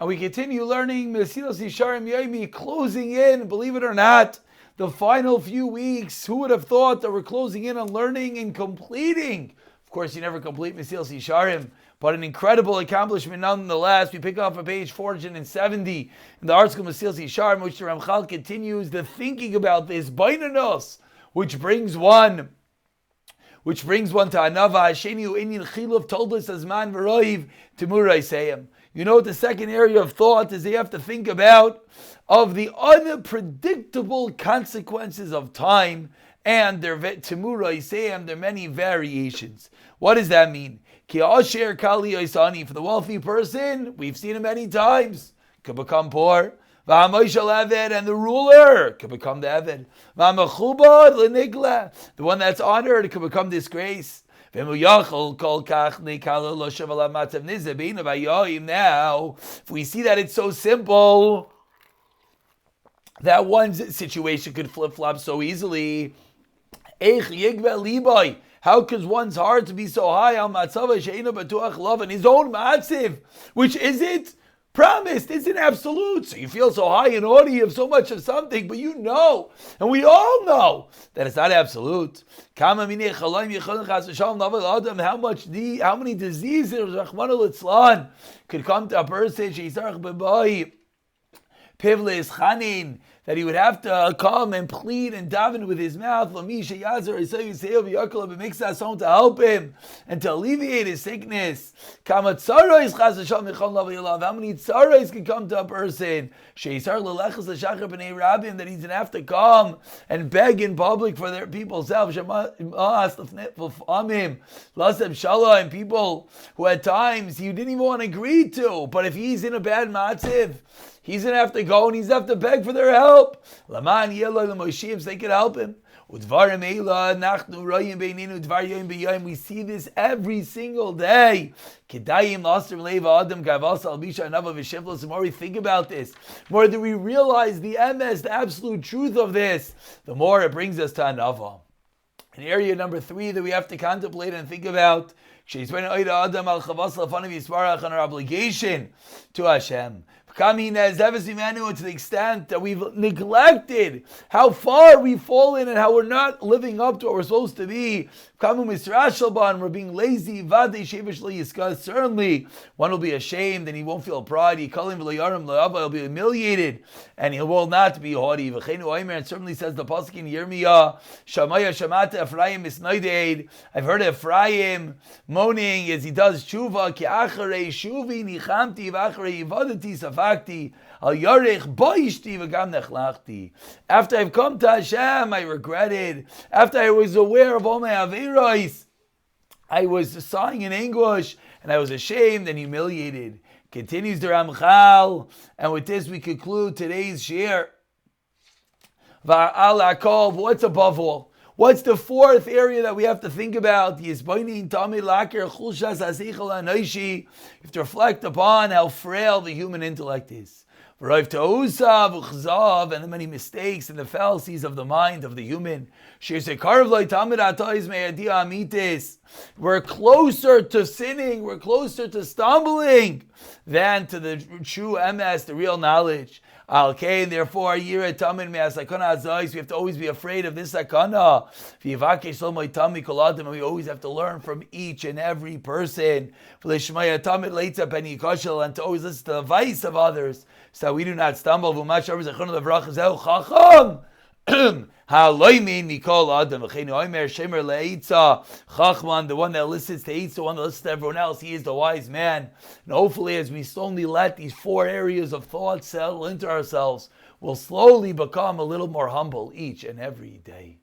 And we continue learning Mesilas Yesharim Yomi, closing in, believe it or not, the final few weeks. Who would have thought that we're closing in on learning and completing? Of course, you never complete Mesilas Yesharim, but an incredible accomplishment nonetheless. We pick up on page 470 in the Artscroll Mesilas Yesharim, which the Ramchal continues the thinking about this Bainanos, which brings one to Anava. Hasheniu Inyan Chiluf told us as man v'roiv Timurai Seyam. You know what the second area of thought is? They have to think about of the unpredictable consequences of time and their Timurai Seyam, their many variations. What does that mean? Ki Asher Kali Oisani, for the wealthy person, we've seen him many times, could become poor. And the ruler could become the Eved. The one that's honored could become disgrace. Now, if we see that it's so simple, that one situation could flip-flop so easily, how could one's heart be so high on and his own matziv, which isn't promised, isn't absolute. So you feel so high and haughty of so much of something, but you know, and we all know, that it's not absolute. How many diseases could come to a person that he would have to come and plead and daven with his mouth to help him and to alleviate his sickness. How many tzaros can come to a person that he's going to have to come and beg in public for their people's self, and people who at times you didn't even want to agree to, but if he's in a bad matziv, he's going to have to go and he's going to have to beg for their help. So they can help him. We see this every single day. The more we think about this, the more that we realize the emes, the absolute truth of this, the more it brings us to anava. And area number 3 that we have to contemplate and think about, on our obligation to Hashem. To the extent that we've neglected how far we've fallen and how we're not living up to what we're supposed to be. We're being lazy. Certainly, one will be ashamed and he won't feel pride. He'll be humiliated and he will not be haughty. And certainly says the pasuk in Yirmiyah, I've heard Ephraim moaning as he does tshuva. After I've come to Hashem, I regretted. After I was aware of all my averos, I was sighing in anguish, and I was ashamed and humiliated. Continues the Ramchal, and with this we conclude today's shir. What's above all? What's the fourth area that we have to think about? You have to reflect upon how frail the human intellect is. And the many mistakes and the fallacies of the mind of the human. We're closer to sinning, we're closer to stumbling than to the true emes, the real knowledge. Okay, therefore, we have to always be afraid of this sakana. And we always have to learn from each and every person. And to always listen to the advice of others, so that we do not stumble. The one that listens to Eitz, the one that listens to everyone else, he is the wise man. And hopefully, as we slowly let these 4 areas of thought settle into ourselves, we'll slowly become a little more humble each and every day.